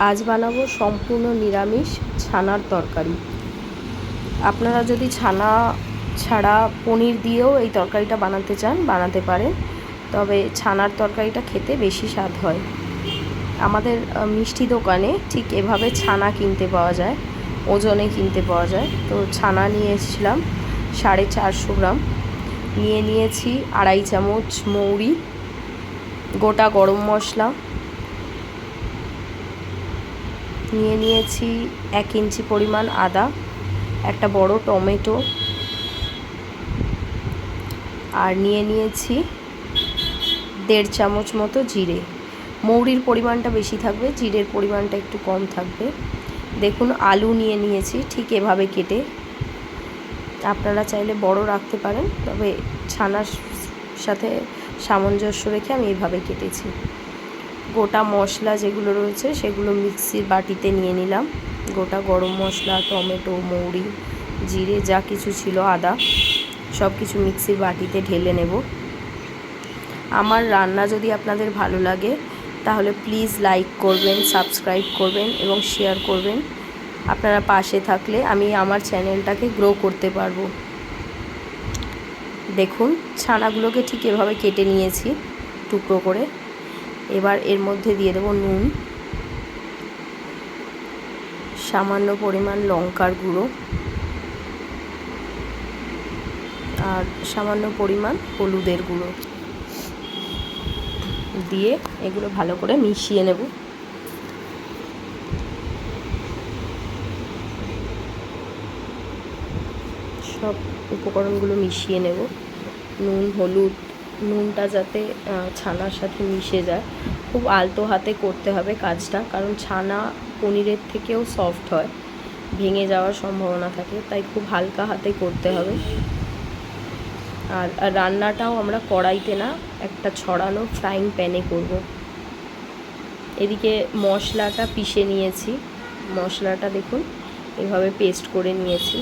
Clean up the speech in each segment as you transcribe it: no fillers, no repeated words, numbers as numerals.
আজ বানাবো সম্পূর্ণ নিরামিষ ছানার তরকারি। আপনারা যদি ছানা ছাড়া পনির দিয়েও এই তরকারিটা বানাতে চান বানাতে পারেন, তবে ছানার তরকারিটা খেতে বেশি স্বাদ হয়। আমাদের মিষ্টি দোকানে ঠিক এভাবে ছানা কিনতে পাওয়া যায়, ওজনে কিনতে পাওয়া যায়। তো ছানা নিয়ে এসেছিলাম 450 গ্রাম, নিয়ে নিয়েছি 2.5 চামচ মৌরি, গোটা গরম মশলা নিয়ে নিয়েছি, 1 ইঞ্চি পরিমাণ আদা, একটা বড় টমেটো, আর নিয়ে নিয়েছি 1.5 চামচ মতো জিরে। মৌরির পরিমাণটা বেশি থাকবে, জিরের পরিমাণটা একটু কম থাকবে। দেখুন আলু নিয়ে নিয়েছি ঠিক এভাবে কেটে, আপনারা চাইলে বড় রাখতে পারেন, তবে ছানার সাথে সামঞ্জস্য রেখে আমি এভাবে কেটেছি। গোটা মশলা যেগুলো রয়েছে সেগুলো মিক্সির বাটিতে নিয়ে নিলাম। গোটা গরম মশলা, টমেটো, মৌরি, জিরে যা কিছু ছিল, আদা, সব কিছু মিক্সির বাটিতে ঢেলে নেব। আমার রান্না যদি আপনাদের ভালো লাগে তাহলে প্লিজ লাইক করবেন, সাবস্ক্রাইব করবেন এবং শেয়ার করবেন। আপনারা পাশে থাকলে আমি আমার চ্যানেলটাকে গ্রো করতে পারবো। দেখুন ছানাগুলোকে ঠিক এভাবে কেটে নিয়েছি টুকরো করে। এবার এর মধ্যে দিয়ে দেবো নুন, সামান্য পরিমাণ লঙ্কার গুঁড়ো আর সামান্য পরিমাণ হলুদের গুঁড়ো দিয়ে এগুলো ভালো করে মিশিয়ে নেব। সব উপকরণগুলো মিশিয়ে নেব। নুন, হলুদ, নুনটা যাতে ছানার সাথে মিশে যায়। খুব আলতো হাতে করতে হবে কাজটা, কারণ ছানা পনিরের থেকেও সফট হয়, ভেঙে যাওয়ার সম্ভাবনা থাকে, তাই খুব হালকা হাতে করতে হবে। আর রান্নাটাও আমরা কড়াইতে না, একটা ছড়ানো ফ্রাইং প্যানে করব। এদিকে মশলাটা পিষে নিয়েছি, মশলাটা দেখুন এভাবে পেস্ট করে নিয়েছি।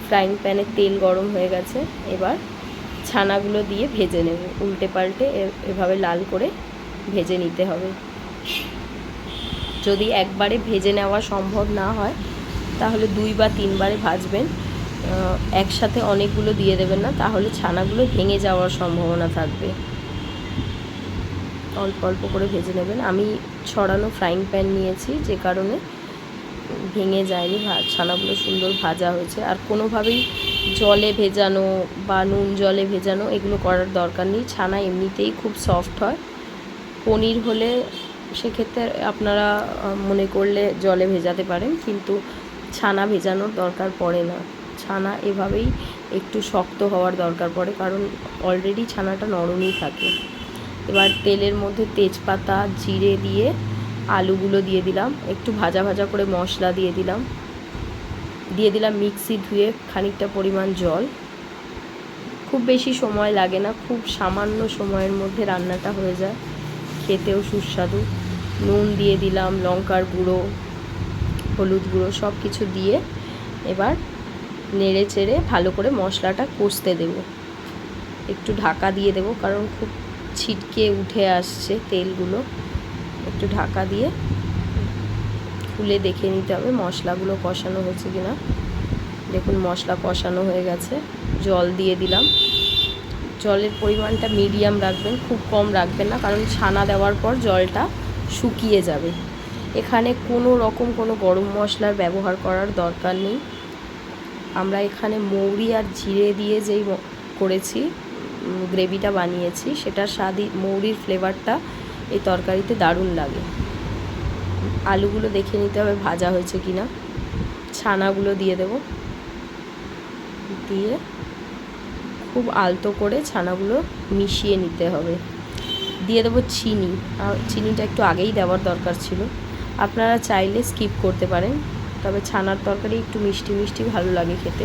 ফ্রাইং প্যানে তেল গরম হয়ে গেছে, এবার ছানাগুলো দিয়ে ভেজে নেব। উল্টে পাল্টে এভাবে লাল করে ভেজে নিতে হবে। যদি একবারে ভেজে নেওয়া সম্ভব না হয় তাহলে 2 বা 3 বারে ভাজবেন। একসাথে অনেকগুলো দিয়ে দেবেন না, তাহলে ছানাগুলো ভেঙে যাওয়ার সম্ভাবনা থাকবে। অল্প অল্প করে ভেজে নেবেন। আমি ছড়ানো ফ্রাইং প্যান নিয়েছি, যে কারণে ভেঙে যায়নি, ছানাগুলো সুন্দর ভাজা হয়েছে। আর কোনোভাবেই জলে ভেজানো বা নুন জলে ভেজানো এগুলো করার দরকার নেই। ছানা এমনিতেই খুব সফট হয়। পনির হলে সেক্ষেত্রে আপনারা মনে করলে জলে ভেজাতে পারেন, কিন্তু ছানা ভেজানোর দরকার পড়ে না। ছানা এভাবেই একটু শক্ত হওয়ার দরকার পড়ে, কারণ অলরেডি ছানাটা নরমই থাকে। এবার তেলের মধ্যে তেজপাতা, জিরে দিয়ে আলুগুলো দিয়ে দিলাম, একটু ভাজা ভাজা করে মশলা দিয়ে দিলাম মিক্সি ধুয়ে খানিকটা পরিমাণ জল। খুব বেশি সময় লাগে না, খুব সামান্য সময়ের মধ্যে রান্নাটা হয়ে যায়, খেতেও সুস্বাদু। নুন দিয়ে দিলাম, লঙ্কার গুঁড়ো, হলুদ গুঁড়ো, সব কিছু দিয়ে এবার নেড়ে চেড়ে ভালো করে মশলাটা কষতে দেব। একটু ঢাকা দিয়ে দেব, কারণ খুব ছিটকে উঠে আসছে তেলগুলো। একটু ঢাকা দিয়ে খুলে দেখে নিতে হবে মশলাগুলো কষানো হয়েছে কিনা। দেখুন মশলা কষানো হয়ে গেছে। জল দিয়ে দিলাম। জলের পরিমাণটা মিডিয়াম রাখবেন, খুব কম রাখবেন না, কারণ ছানা দেওয়ার পর জলটা শুকিয়ে যাবে। এখানে কোনো রকম কোনো গরম মশলার ব্যবহার করার দরকার নেই। আমরা এখানে মৌরি আর জিরে দিয়ে যেই করেছি, গ্রেভিটা বানিয়েছি, সেটার স্বাদই, মৌরির ফ্লেভারটা এই তরকারিতে দারুণ লাগে। আলুগুলো দেখে নিতে হবে ভাজা হয়েছে কিনা। ছানাগুলো দিয়ে দেব, দিয়ে খুব আলতো করে ছানাগুলো মিশিয়ে নিতে হবে। দিয়ে দেবো চিনি, চিনিটা একটু আগেই দেওয়ার দরকার ছিল, আপনারা চাইলে স্কিপ করতে পারেন, তবে ছানার তরকারি একটু মিষ্টি মিষ্টি ভালো লাগে খেতে।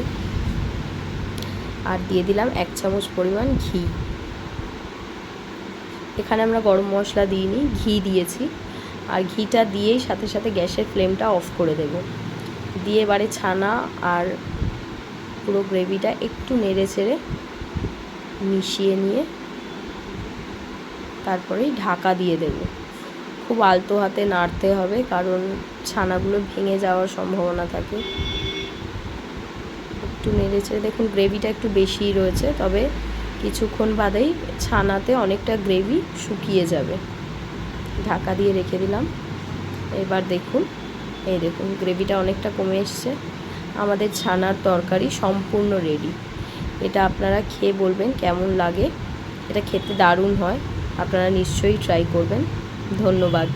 আর দিয়ে দিলাম 1 চামচ পরিমাণ ঘি। এখানে আমরা গরম মশলা দিইনি, ঘি দিয়েছি। আর ঘিটা দিয়েই সাথে সাথে গ্যাসের ফ্লেমটা অফ করে দেব। দিয়ে এবারে ছানা আর পুরো গ্রেভিটা একটু নেড়ে চেড়ে মিশিয়ে নিয়ে তারপরেই ঢাকা দিয়ে দেব। খুব আলতো হাতে নাড়তে হবে, কারণ ছানাগুলো ভেঙে যাওয়ার সম্ভাবনা থাকে। একটু নেড়েচেড়ে দেখুন গ্রেভিটা একটু বেশিই রয়েছে, তবে কিছুক্ষণ বাদেই ছানাতে অনেকটা গ্রেভি শুকিয়ে যাবে। ঢাকা দিয়ে রেখে দিলাম। এবার দেখুন, এই দেখুন গ্রেভিটা অনেকটা কমে এসছে। আমাদের ছানার তরকারি সম্পূর্ণ রেডি। এটা আপনারা খেয়ে বলবেন কেমন লাগে। এটা খেতে দারুণ হয়, আপনারা নিশ্চয়ই ট্রাই করবেন। ধন্যবাদ।